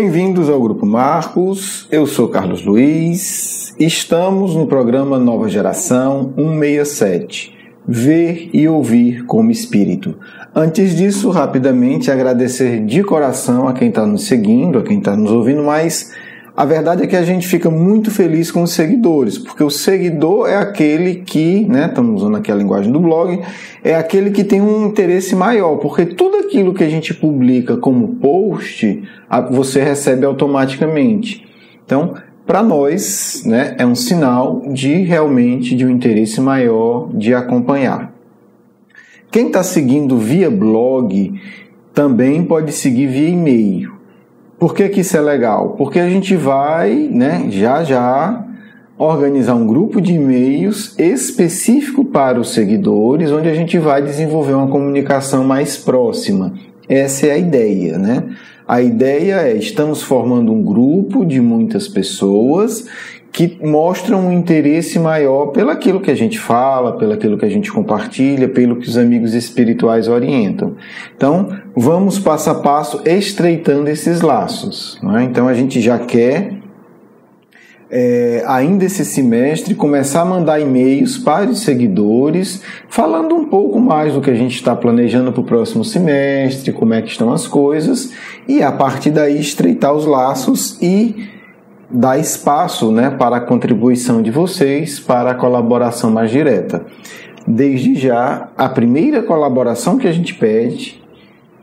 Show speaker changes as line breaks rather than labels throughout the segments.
Bem-vindos ao Grupo Marcos, eu sou Carlos Luiz, estamos no programa Nova Geração 167, Ver e Ouvir como Espírito. Antes disso, rapidamente agradecer de coração a quem está nos seguindo, a quem está nos ouvindo, mas a verdade é que a gente fica muito feliz com os seguidores, porque o seguidor é aquele que, estamos usando aqui a linguagem do blog, é aquele que tem um interesse maior, porque tudo aquilo que a gente publica como post, você recebe automaticamente. Então, para nós, é um sinal realmente de um interesse maior de acompanhar. Quem está seguindo via blog também pode seguir via e-mail. Por que isso é legal? Porque a gente vai, já organizar um grupo de e-mails específico para os seguidores, onde a gente vai desenvolver uma comunicação mais próxima. Essa é a ideia, A ideia é, estamos formando um grupo de muitas pessoas que mostram um interesse maior pelaquilo que a gente fala, pelaquilo que a gente compartilha, pelo que os amigos espirituais orientam. Então, vamos passo a passo estreitando esses laços. Então, a gente já quer, ainda esse semestre, começar a mandar e-mails para os seguidores, falando um pouco mais do que a gente está planejando para o próximo semestre, como é que estão as coisas, e a partir daí estreitar os laços e dar espaço para a contribuição de vocês, para a colaboração mais direta. Desde já, a primeira colaboração que a gente pede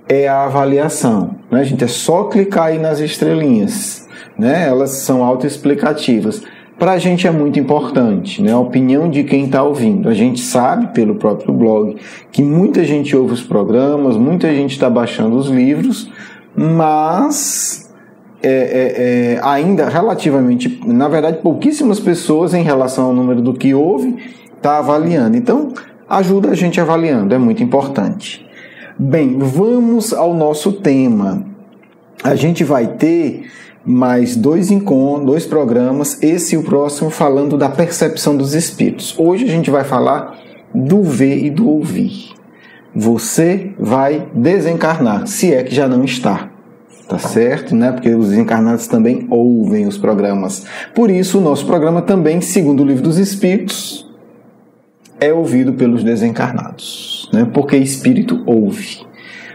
é a avaliação. A gente é só clicar aí nas estrelinhas. Elas são autoexplicativas. Para a gente é muito importante, a opinião de quem está ouvindo. A gente sabe, pelo próprio blog, que muita gente ouve os programas, muita gente está baixando os livros, mas ainda relativamente, na verdade, pouquíssimas pessoas em relação ao número do que ouve está avaliando. Então, ajuda a gente avaliando, é muito importante. Bem, vamos ao nosso tema. A gente vai ter mais dois programas, esse e o próximo, falando da percepção dos espíritos. Hoje a gente vai falar do ver e do ouvir. Você vai desencarnar, se é que já não está. Tá certo, Porque os desencarnados também ouvem os programas. Por isso, o nosso programa também, segundo o Livro dos Espíritos, é ouvido pelos desencarnados, Porque espírito ouve.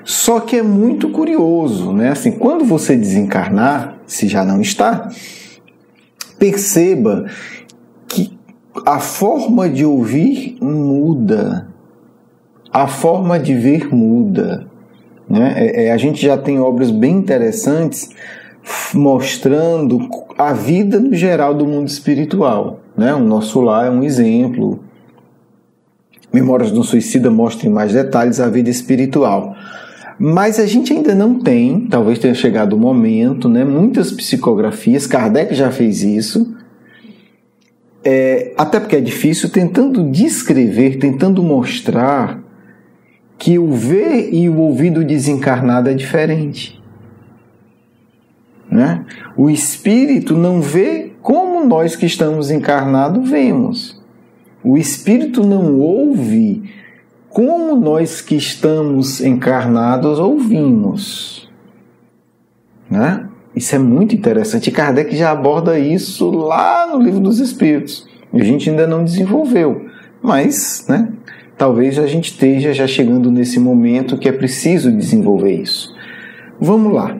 Só que é muito curioso, Assim, quando você desencarnar, se já não está, perceba que a forma de ouvir muda, a forma de ver muda. A gente já tem obras bem interessantes mostrando a vida no geral do mundo espiritual. O Nosso Lar é um exemplo. Memórias de um Suicida mostra em mais detalhes a vida espiritual. Mas a gente ainda não tem, talvez tenha chegado o momento, muitas psicografias, Kardec já fez isso, até porque é difícil, tentando descrever, tentando mostrar que o ver e o ouvir do desencarnado é diferente. O espírito não vê como nós que estamos encarnados vemos. O espírito não ouve como nós que estamos encarnados ouvimos. Isso é muito interessante. Kardec já aborda isso lá no Livro dos Espíritos. A gente ainda não desenvolveu, mas talvez a gente esteja já chegando nesse momento que é preciso desenvolver isso. Vamos lá.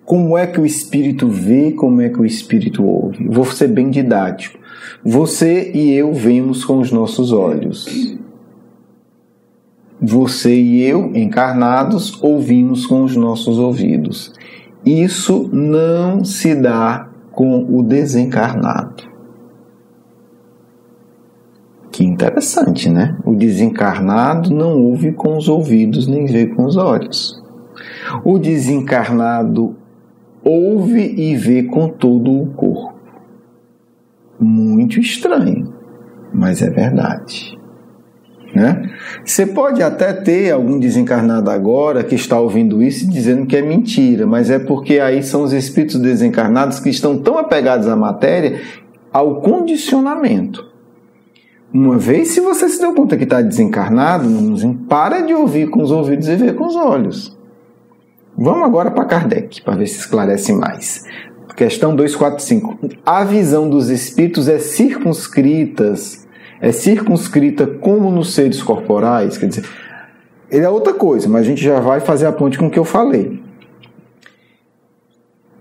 Como é que o espírito vê, como é que o espírito ouve? Vou ser bem didático. Você e eu vemos com os nossos olhos. Você e eu, encarnados, ouvimos com os nossos ouvidos. Isso não se dá com o desencarnado. Que interessante, O desencarnado não ouve com os ouvidos nem vê com os olhos. O desencarnado ouve e vê com todo o corpo. Muito estranho, mas é verdade. Você pode até ter algum desencarnado agora que está ouvindo isso e dizendo que é mentira, mas é porque aí são os espíritos desencarnados que estão tão apegados à matéria, ao condicionamento. Uma vez, se você se deu conta que está desencarnado, para de ouvir com os ouvidos e ver com os olhos. Vamos agora para Kardec, para ver se esclarece mais. Questão 245. A visão dos espíritos é circunscrita como nos seres corporais? Quer dizer, ele é outra coisa, mas a gente já vai fazer a ponte com o que eu falei.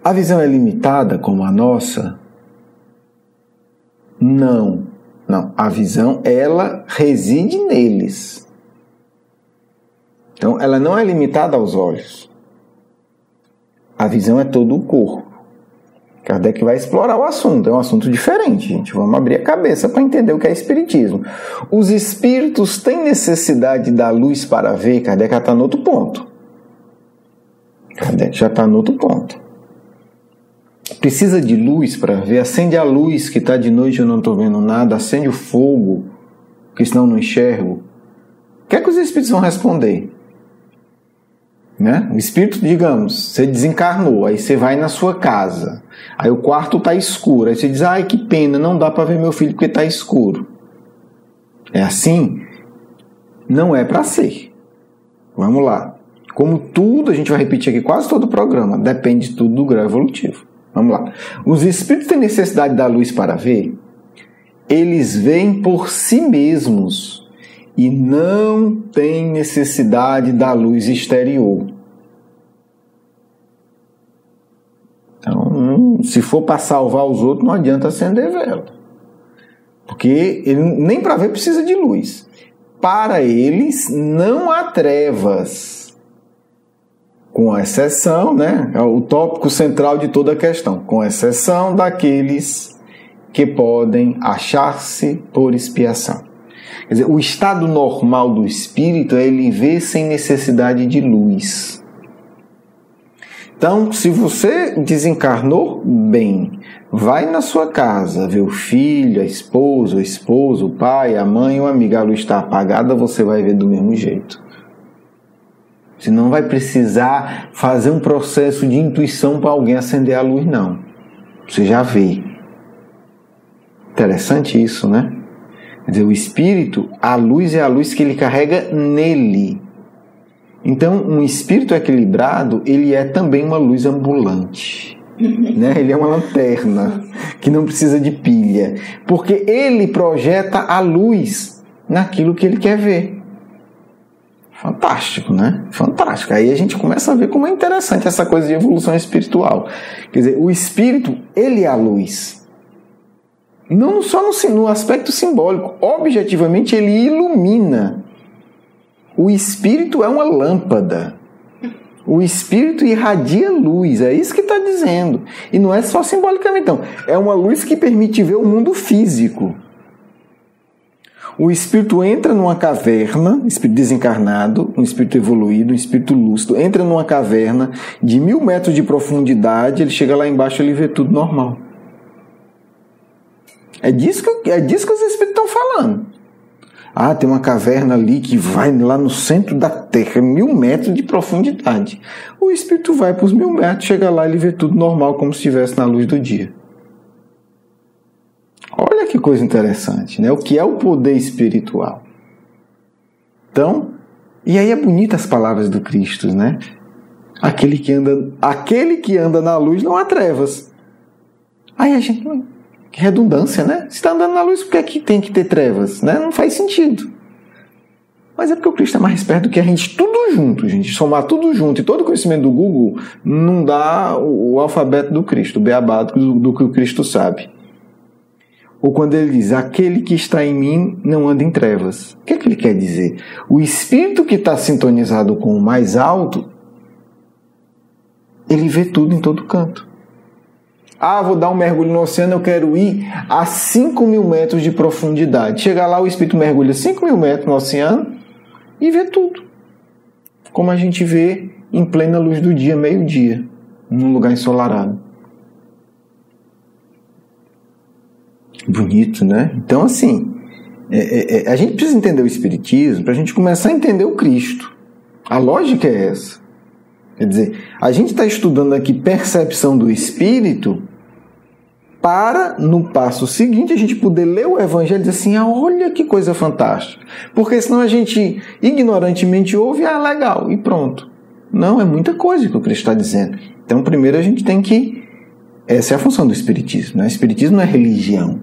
A visão é limitada como a nossa? Não. A visão, ela reside neles. Então, ela não é limitada aos olhos. A visão é todo o corpo. Kardec vai explorar o assunto. É um assunto diferente, gente. Vamos abrir a cabeça para entender o que é espiritismo. Os espíritos têm necessidade da luz para ver? Kardec já está no outro ponto. Precisa de luz para ver? Acende a luz que está de noite, eu não estou vendo nada. Acende o fogo, que senão não enxergo. O que é que os espíritos vão responder? Né? O espírito, digamos, você desencarnou, aí você vai na sua casa, aí o quarto está escuro, aí você diz, ai que pena, não dá para ver meu filho porque está escuro. É assim? Não é para ser. Vamos lá. Como tudo, a gente vai repetir aqui quase todo o programa, depende tudo do grau evolutivo. Vamos lá. Os espíritos têm necessidade da luz para ver? Eles veem por si mesmos e não têm necessidade da luz exterior. Então, se for para salvar os outros, não adianta acender vela. Porque ele nem para ver precisa de luz. Para eles, não há trevas. Com exceção, né? É o tópico central de toda a questão. Com exceção daqueles que podem achar-se por expiação. Quer dizer, o estado normal do espírito é ele ver sem necessidade de luz. Então, se você desencarnou, bem, vai na sua casa ver o filho, a esposa, o esposo, o pai, a mãe, o amigo, a luz está apagada, você vai ver do mesmo jeito. Você não vai precisar fazer um processo de intuição para alguém acender a luz, não. Você já vê. Interessante isso, né? Quer dizer, o espírito, a luz é a luz que ele carrega nele. Então, um espírito equilibrado, ele é também uma luz ambulante. Né? Ele é uma lanterna que não precisa de pilha. Porque ele projeta a luz naquilo que ele quer ver. Fantástico, né? Fantástico. Aí a gente começa a ver como é interessante essa coisa de evolução espiritual. Quer dizer, o espírito, ele é a luz. Não só no aspecto simbólico. Objetivamente, ele ilumina. O espírito é uma lâmpada. O espírito irradia luz. É isso que está dizendo. E não é só simbolicamente, não. É uma luz que permite ver o mundo físico. O espírito entra numa caverna, espírito desencarnado, um espírito evoluído, um espírito lúcido, entra numa caverna de 1000 metros de profundidade, ele chega lá embaixo e ele vê tudo normal. É disso que os espíritos estão falando. Ah, tem uma caverna ali que vai lá no centro da Terra, 1000 metros de profundidade. O espírito vai para os 1000 metros, chega lá e ele vê tudo normal, como se estivesse na luz do dia. Olha que coisa interessante, né? O que é o poder espiritual? Então, e aí é bonita as palavras do Cristo, né? Aquele que anda na luz não há trevas. Aí a gente... Que redundância, né? Se está andando na luz, por que é que tem que ter trevas? Né? Não faz sentido. Mas é porque o Cristo é mais perto do que a gente, tudo junto, gente. Somar tudo junto e todo o conhecimento do Google não dá o alfabeto do Cristo, o beabá do que o Cristo sabe. Ou quando ele diz, aquele que está em mim não anda em trevas. O que é que ele quer dizer? O espírito que está sintonizado com o mais alto, ele vê tudo em todo canto. Ah, vou dar um mergulho no oceano, eu quero ir a 5.000 metros de profundidade. Chega lá, o espírito mergulha 5.000 metros no oceano e vê tudo. Como a gente vê em plena luz do dia, meio-dia, num lugar ensolarado. Bonito, né? Então, assim, a gente precisa entender o Espiritismo para a gente começar a entender o Cristo. A lógica é essa. Quer dizer, a gente está estudando aqui percepção do Espírito para, no passo seguinte, a gente poder ler o Evangelho e dizer assim, olha que coisa fantástica. Porque senão a gente ignorantemente ouve, legal, e pronto. Não, é muita coisa que o Cristo está dizendo. Então, primeiro a gente tem que... Essa é a função do Espiritismo, né? O Espiritismo não é religião.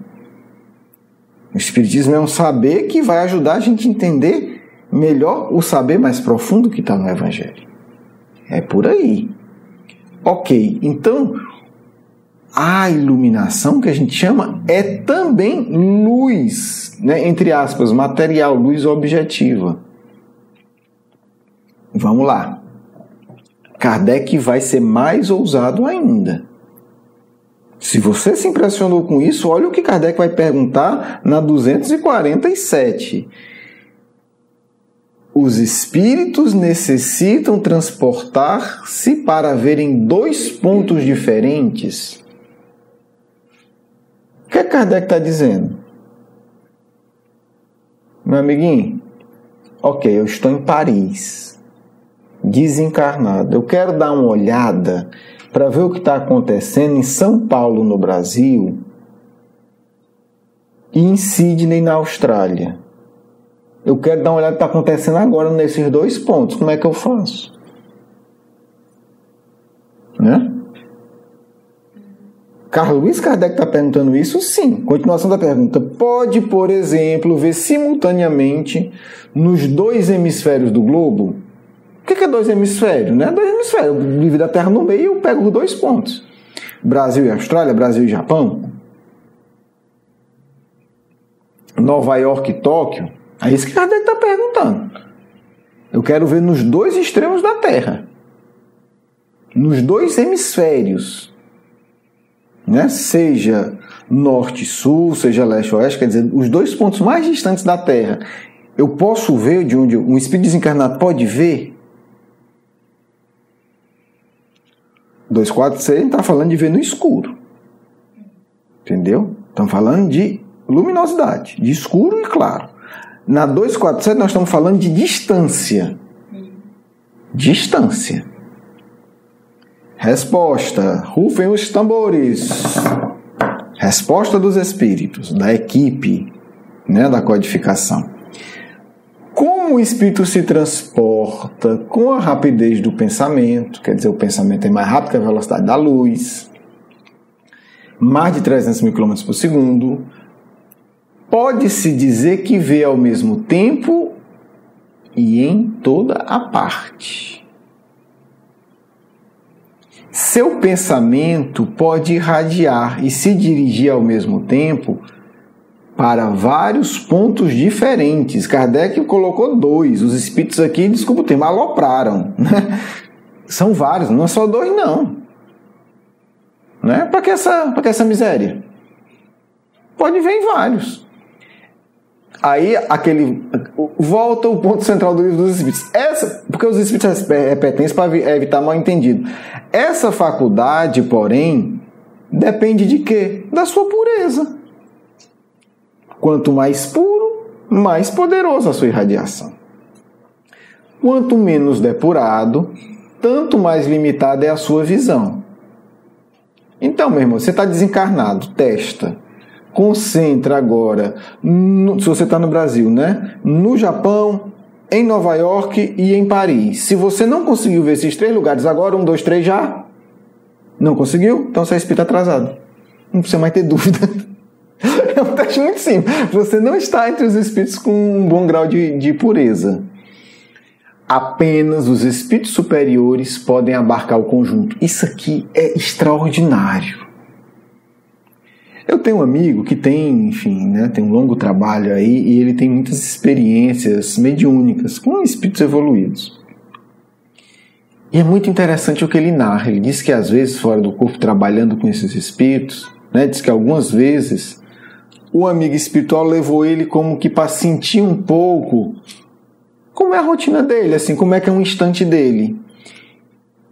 O Espiritismo é um saber que vai ajudar a gente a entender melhor o saber mais profundo que está no Evangelho. É por aí. Ok, então, a iluminação que a gente chama é também luz, né? Entre aspas, material, luz objetiva. Vamos lá. Kardec vai ser mais ousado ainda. Se você se impressionou com isso, olha o que Kardec vai perguntar na 247. Os espíritos necessitam transportar-se para verem dois pontos diferentes? O que Kardec está dizendo? Meu amiguinho, ok, eu estou em Paris, desencarnado. Eu quero dar uma olhada para ver o que está acontecendo em São Paulo, no Brasil, e em Sydney, na Austrália. Eu quero dar uma olhada no que está acontecendo agora nesses dois pontos. Como é que eu faço? Né? Carlos Luiz Kardec está perguntando isso? Sim. Continuação da pergunta. Pode, por exemplo, ver simultaneamente nos dois hemisférios do globo? O que é dois hemisférios? Né? Dois hemisférios. Eu divido a Terra no meio e eu pego os dois pontos. Brasil e Austrália, Brasil e Japão. Nova York e Tóquio. É isso que Kardec está perguntando. Eu quero ver nos dois extremos da Terra. Nos dois hemisférios. Né? Seja norte e sul, seja leste e oeste, quer dizer, os dois pontos mais distantes da Terra. Eu posso ver de onde um espírito desencarnado pode ver? 246 está falando de ver no escuro. Entendeu? Estamos falando de luminosidade, de escuro e claro. Na 247 nós estamos falando de distância. Distância. Resposta. Rufem os tambores. Resposta dos espíritos, da equipe, né, da codificação. Como o espírito se transporta com a rapidez do pensamento, quer dizer, o pensamento é mais rápido que a velocidade da luz, mais de 300 mil km por segundo, pode-se dizer que vê ao mesmo tempo e em toda a parte. Seu pensamento pode irradiar e se dirigir ao mesmo tempo para vários pontos diferentes. Kardec colocou dois. Os espíritos aqui, desculpa o termo, alopraram. Né? São vários, não é só dois, não. Né? Para que essa miséria? Pode vir em vários. Aí, volta o ponto central do livro dos Espíritos. Porque os Espíritos repetentes para evitar mal entendido. Essa faculdade, porém, depende de quê? Da sua pureza. Quanto mais puro, mais poderosa a sua irradiação. Quanto menos depurado, tanto mais limitada é a sua visão. Então, meu irmão, você está desencarnado, testa. Concentra agora, se você está no Brasil, né? No Japão, em Nova York e em Paris. Se você não conseguiu ver esses três lugares agora, 1, 2, 3 já? Não conseguiu? Então você é espírito atrasado. Não precisa mais ter dúvida. É um teste muito simples. Você não está entre os espíritos com um bom grau de pureza. Apenas os espíritos superiores podem abarcar o conjunto. Isso aqui é extraordinário. Eu tenho um amigo que tem, enfim, né, tem um longo trabalho aí e ele tem muitas experiências mediúnicas com espíritos evoluídos. E é muito interessante o que ele narra. Ele diz que às vezes, fora do corpo, trabalhando com esses espíritos, né, diz que algumas vezes o amigo espiritual levou ele como que para sentir um pouco como é a rotina dele, assim, como é que é um instante dele.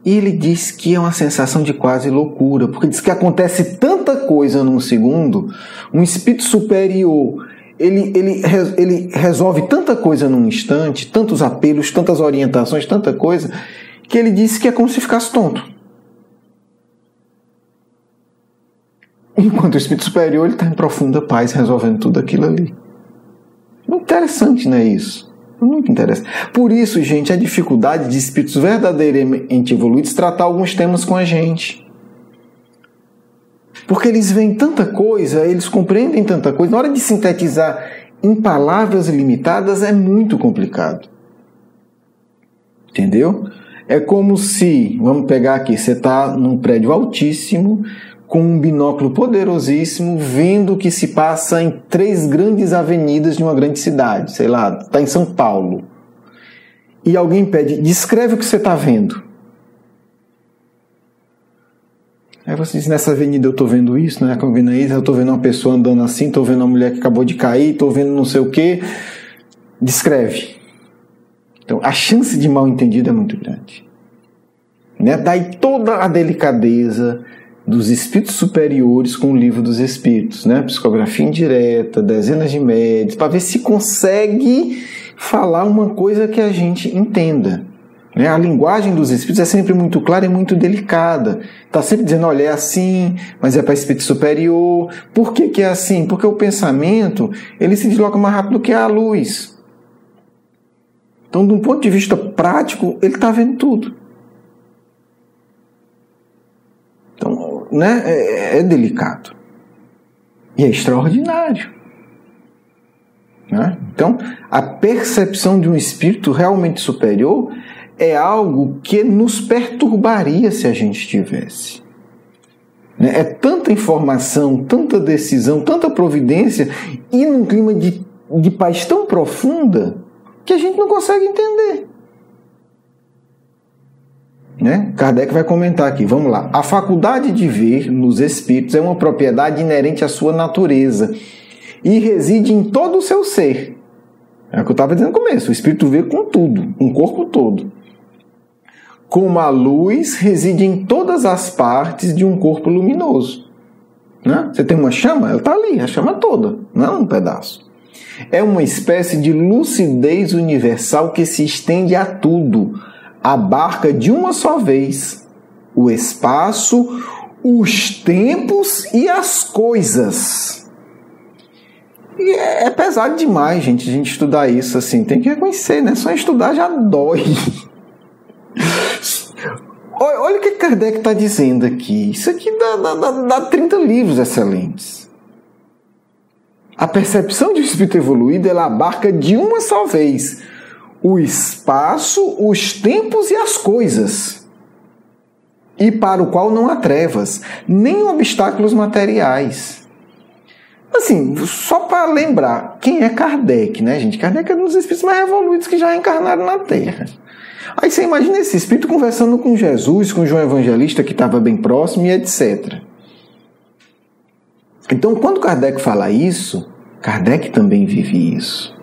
E ele diz que é uma sensação de quase loucura, porque diz que acontece tanta coisa num segundo, um espírito superior, ele resolve tanta coisa num instante, tantos apelos, tantas orientações, tanta coisa, que ele disse que é como se ficasse tonto. Enquanto o espírito superior está em profunda paz, resolvendo tudo aquilo ali. Interessante, não é isso? Muito interessante. Por isso, gente, a dificuldade de espíritos verdadeiramente evoluídos tratar alguns temas com a gente. Porque eles veem tanta coisa, eles compreendem tanta coisa. Na hora de sintetizar em palavras limitadas é muito complicado. Entendeu? É como se, vamos pegar aqui, você está num prédio altíssimo, com um binóculo poderosíssimo, vendo o que se passa em 3 grandes avenidas de uma grande cidade. Sei lá, está em São Paulo. E alguém pede, descreve o que você está vendo. Aí você diz, nessa avenida eu estou vendo isso, né? Eu estou vendo uma pessoa andando assim, estou vendo uma mulher que acabou de cair, estou vendo não sei o quê. Descreve. Então, a chance de mal entendido é muito grande. Né? Daí toda a delicadeza dos espíritos superiores com o livro dos espíritos, né? Psicografia indireta, dezenas de médios, para ver se consegue falar uma coisa que a gente entenda. A linguagem dos espíritos é sempre muito clara e muito delicada. Está sempre dizendo, olha, é assim, mas é para espírito superior. Por que é assim? Porque o pensamento ele se desloca mais rápido que a luz. Então, de um ponto de vista prático, ele está vendo tudo. Então, né, é delicado. E é extraordinário. Né? Então, a percepção de um espírito realmente superior é algo que nos perturbaria se a gente tivesse. É tanta informação, tanta decisão, tanta providência, e num clima de paz tão profunda que a gente não consegue entender. Né? Kardec vai comentar aqui, vamos lá. A faculdade de ver nos espíritos é uma propriedade inerente à sua natureza e reside em todo o seu ser. É o que eu estava dizendo no começo, o espírito vê com tudo, com o corpo todo. Como a luz reside em todas as partes de um corpo luminoso. Né? Você tem uma chama, ela está ali, a chama toda, não um pedaço. É uma espécie de lucidez universal que se estende a tudo, abarca de uma só vez o espaço, os tempos e as coisas. E é pesado demais, gente, a gente estudar isso assim, tem que reconhecer, né? Só estudar já dói. Olha o que Kardec está dizendo aqui. Isso aqui dá 30 livros excelentes. A percepção de um espírito evoluído, ela abarca de uma só vez o espaço, os tempos e as coisas, e para o qual não há trevas, nem obstáculos materiais. Assim, só para lembrar, quem é Kardec, né, gente? Kardec é um dos espíritos mais evoluídos que já encarnaram na Terra. Aí você imagina esse espírito conversando com Jesus, com João Evangelista, que estava bem próximo, e etc. Então, quando Kardec fala isso, Kardec também vive isso.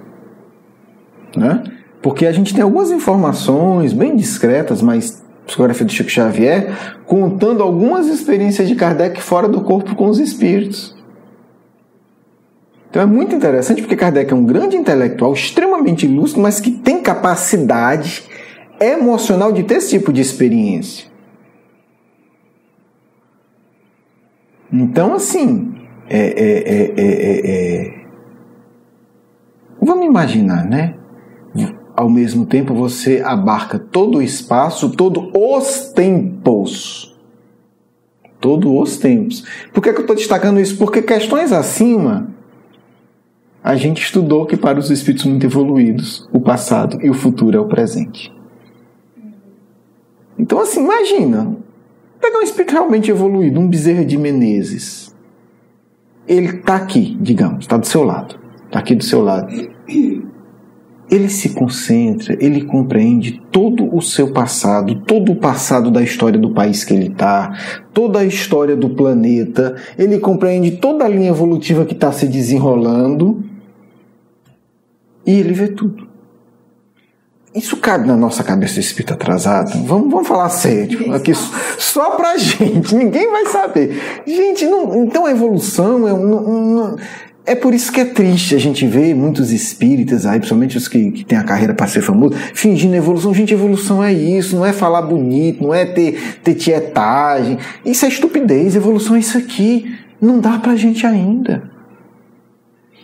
Né? Porque a gente tem algumas informações bem discretas, mas psicografia do Chico Xavier, contando algumas experiências de Kardec fora do corpo com os espíritos. Então é muito interessante, porque Kardec é um grande intelectual, extremamente lúcido, mas que tem capacidade emocional de ter esse tipo de experiência. Então, assim, vamos imaginar, né? Ao mesmo tempo, você abarca todo o espaço, todos os tempos. Todos os tempos. Por que eu estou destacando isso? Porque questões acima, a gente estudou que para os espíritos muito evoluídos, o passado e o futuro é o presente. Então, assim, imagina, pegar um espírito realmente evoluído, um Bezerra de Menezes. Ele está aqui, digamos, está do seu lado. Está aqui do seu lado. Ele se concentra, ele compreende todo o seu passado, todo o passado da história do país que ele está, toda a história do planeta, ele compreende toda a linha evolutiva que está se desenrolando e ele vê tudo. Isso cabe na nossa cabeça, espírito atrasado? Vamos falar sério, aqui só pra gente, ninguém vai saber. Gente, então a evolução é por isso que é triste a gente ver muitos espíritas aí, principalmente os que têm a carreira para ser famoso, fingindo evolução. Gente, evolução é isso, não é falar bonito, não é ter tietagem. Isso é estupidez, evolução é isso aqui. Não dá pra gente ainda.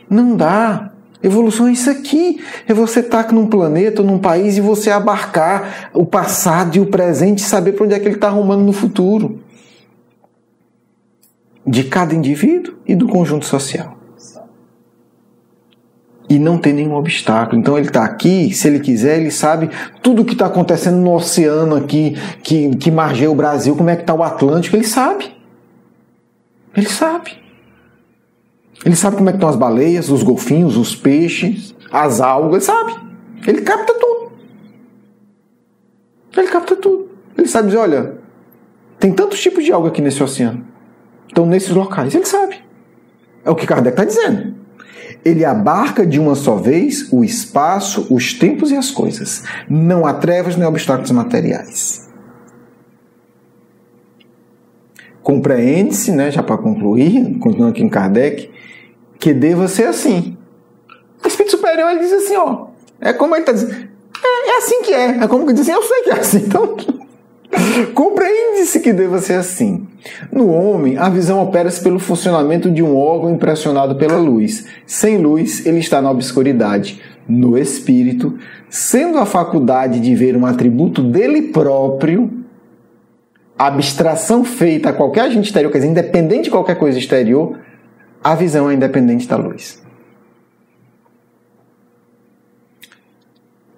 Não dá. Evolução é isso aqui. É você estar num planeta ou num país e você abarcar o passado e o presente e saber para onde é que ele está arrumando no futuro. De cada indivíduo e do conjunto social. E não tem nenhum obstáculo. Então ele está aqui, se ele quiser, ele sabe tudo o que está acontecendo no oceano aqui, que margeia o Brasil, como é que está o Atlântico, ele sabe. Ele sabe. Ele sabe como é que estão as baleias, os golfinhos, os peixes, as algas, ele sabe. Ele capta tudo. Ele capta tudo. Ele sabe dizer, olha, tem tantos tipos de alga aqui nesse oceano. Estão nesses locais. Ele sabe. É o que Kardec está dizendo. Ele abarca de uma só vez o espaço, os tempos e as coisas. Não há trevas nem obstáculos materiais. Compreende-se, né, já para concluir, continuando aqui em Kardec, que deva ser assim. O Espírito Superior, ele diz assim, ó, é como ele está dizendo, é assim que é como que diz assim, eu sei que é assim, então compreende-se que deva ser assim. No homem, a visão opera-se pelo funcionamento de um órgão impressionado pela luz. Sem luz, ele está na obscuridade. No espírito, sendo a faculdade de ver um atributo dele próprio, a abstração feita a qualquer agente exterior, quer dizer, independente de qualquer coisa exterior, a visão é independente da luz.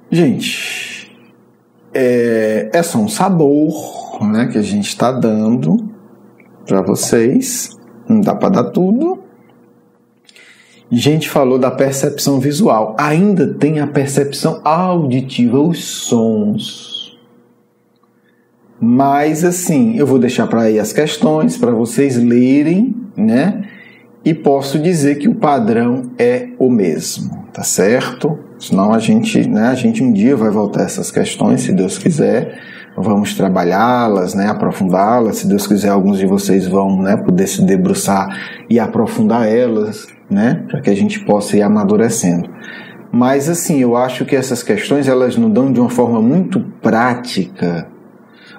Gente, é só um sabor, né, que a gente está dando para vocês. Não dá para dar tudo. A gente falou da percepção visual. Ainda tem a percepção auditiva, os sons. Mas, assim, eu vou deixar para aí as questões, para vocês lerem, né? E posso dizer que o padrão é o mesmo, tá certo? Senão a gente um dia vai voltar a essas questões, se Deus quiser. Vamos trabalhá-las, né? Aprofundá-las. Se Deus quiser, alguns de vocês vão, né, poder se debruçar e aprofundar elas, né? Para que a gente possa ir amadurecendo. Mas, assim, eu acho que essas questões, elas nos dão de uma forma muito prática,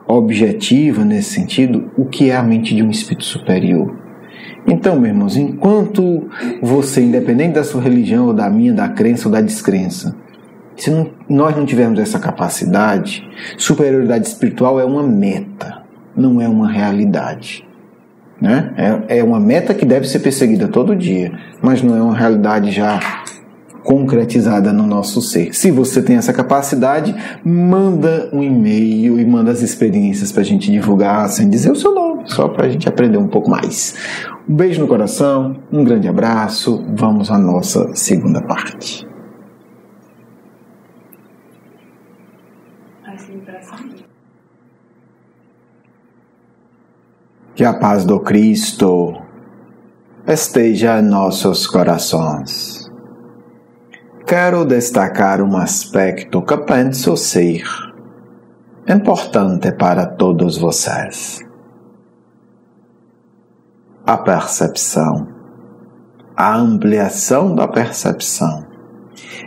objetiva nesse sentido, o que é a mente de um espírito superior. Então, meus irmãos, enquanto você, independente da sua religião, ou da minha, da crença ou da descrença, se nós não tivermos essa capacidade, superioridade espiritual é uma meta, não é uma realidade. Né? É uma meta que deve ser perseguida todo dia, mas não é uma realidade já concretizada no nosso ser. Se você tem essa capacidade, manda um e-mail e manda as experiências para a gente divulgar sem dizer o seu nome, só para a gente aprender um pouco mais. Um beijo no coração, um grande abraço, vamos à nossa segunda parte. Que a paz do Cristo esteja em nossos corações. Quero destacar um aspecto que penso ser importante para todos vocês. A percepção, a ampliação da percepção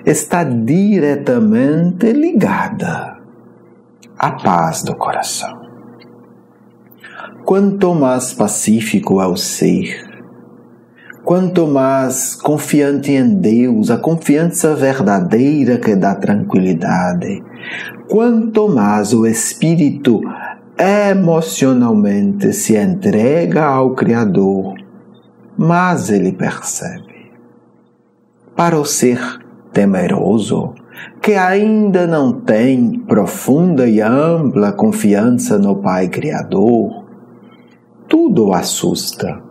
está diretamente ligada à paz do coração. Quanto mais pacífico é o ser, quanto mais confiante em Deus, a confiança verdadeira que dá tranquilidade, quanto mais o espírito emocionalmente se entrega ao Criador, mais ele percebe. Para o ser temeroso, que ainda não tem profunda e ampla confiança no Pai Criador, tudo o assusta.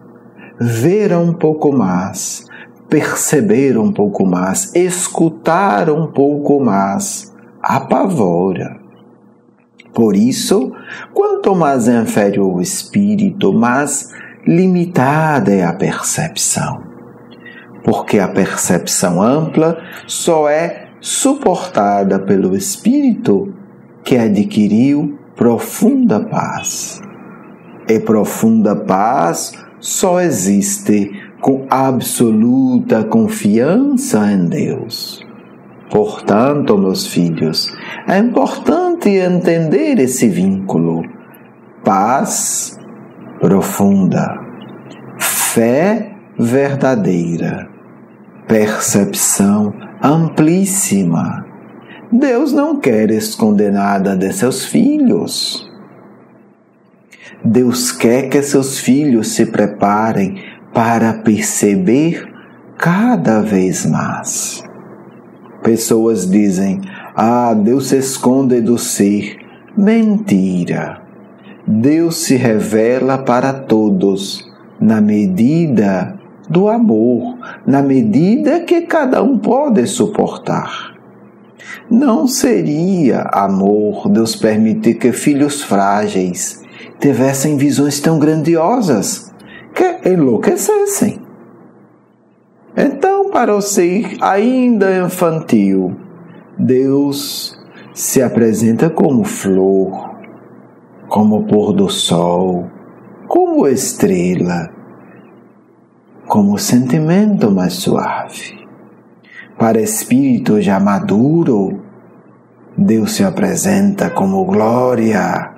Ver um pouco mais, perceber um pouco mais, escutar um pouco mais, apavora. Por isso, quanto mais inferior o espírito, mais limitada é a percepção. Porque a percepção ampla só é suportada pelo espírito que adquiriu profunda paz. E profunda paz só existe com absoluta confiança em Deus. Portanto, meus filhos, é importante entender esse vínculo. Paz profunda, fé verdadeira, percepção amplíssima. Deus não quer esconder nada de seus filhos. Deus quer que seus filhos se preparem para perceber cada vez mais. Pessoas dizem: Deus se esconde do ser. Mentira! Deus se revela para todos na medida do amor, na medida que cada um pode suportar. Não seria amor Deus permitir que filhos frágeis tivessem visões tão grandiosas que enlouquecessem. Então, para o ser ainda infantil, Deus se apresenta como flor, como pôr do sol, como estrela, como sentimento mais suave. Para espírito já maduro, Deus se apresenta como glória,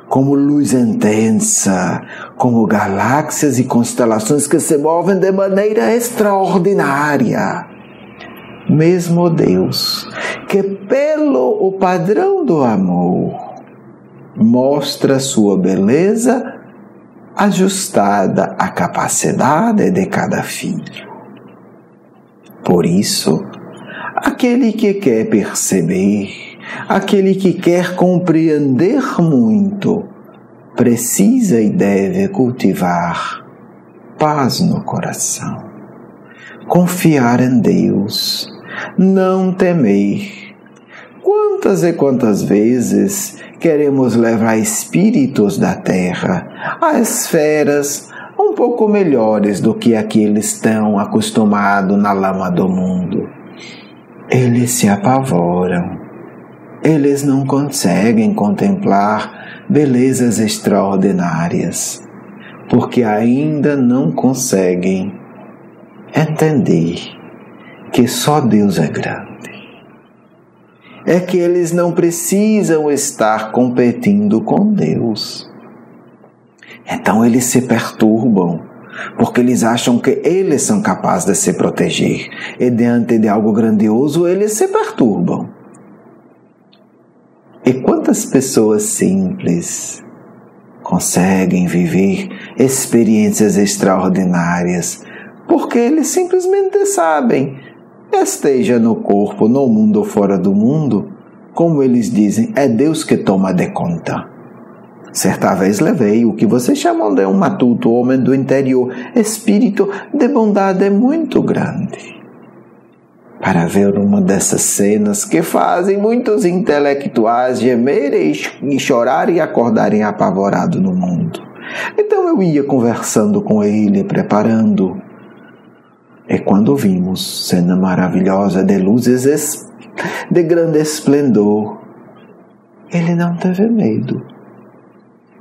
como luz intensa, como galáxias e constelações que se movem de maneira extraordinária. Mesmo Deus, que pelo o padrão do amor, mostra sua beleza ajustada à capacidade de cada filho. Por isso, aquele que quer perceber, aquele que quer compreender muito, precisa e deve cultivar paz no coração, confiar em Deus, não temer. Quantas e quantas vezes queremos levar espíritos da terra a esferas um pouco melhores do que aqueles estão acostumados na lama do mundo. Eles se apavoram. Eles não conseguem contemplar belezas extraordinárias, porque ainda não conseguem entender que só Deus é grande. É que eles não precisam estar competindo com Deus. Então eles se perturbam, porque eles acham que eles são capazes de se proteger. E diante de algo grandioso, eles se perturbam. E quantas pessoas simples conseguem viver experiências extraordinárias, porque eles simplesmente sabem, esteja no corpo, no mundo ou fora do mundo, como eles dizem, é Deus que toma de conta. Certa vez levei o que vocês chamam de um matuto, homem do interior, espírito de bondade muito grande, para ver uma dessas cenas que fazem muitos intelectuais gemerem e chorarem e acordarem apavorados no mundo. Então eu ia conversando com ele, preparando. E quando vimos cena maravilhosa de luzes de grande esplendor, ele não teve medo.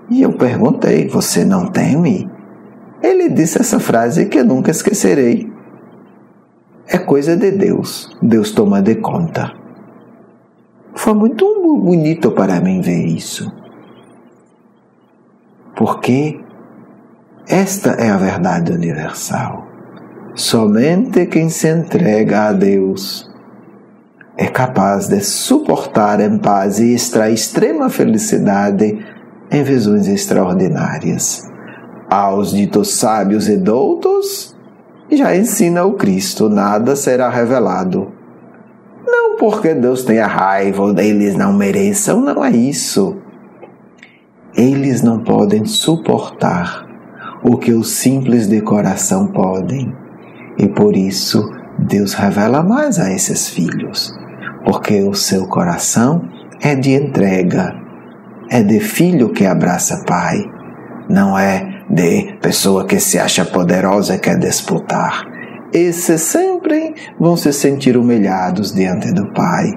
E eu perguntei: você não teme? Ele disse essa frase que eu nunca esquecerei: é coisa de Deus, Deus toma de conta. Foi muito bonito para mim ver isso, porque esta é a verdade universal. Somente quem se entrega a Deus é capaz de suportar em paz e extrair extrema felicidade em visões extraordinárias. Aos ditos sábios e doutos, já ensina o Cristo: nada será revelado. Não porque Deus tenha raiva ou eles não mereçam, não é isso. Eles não podem suportar o que os simples de coração podem. E por isso Deus revela mais a esses filhos, porque o seu coração é de entrega, é de filho que abraça pai, não é de pessoa que se acha poderosa e quer disputar. Esses sempre vão se sentir humilhados diante do Pai.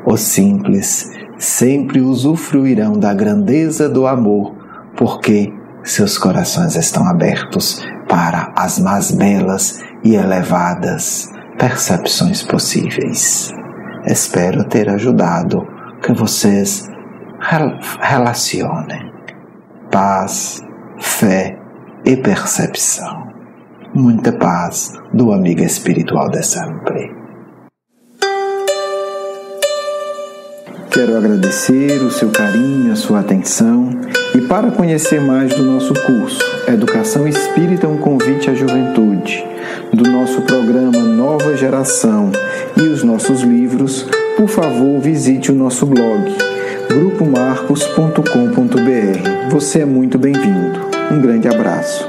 Os simples sempre usufruirão da grandeza do amor, porque seus corações estão abertos para as mais belas e elevadas percepções possíveis. Espero ter ajudado que vocês relacionem paz, fé e percepção. Muita paz do amigo espiritual de sempre. Quero agradecer o seu carinho, a sua atenção e para conhecer mais do nosso curso Educação Espírita, um convite à juventude, do nosso programa Nova Geração e os nossos livros, por favor visite o nosso blog grupomarcos.com.br. Você é muito bem-vindo. Um grande abraço.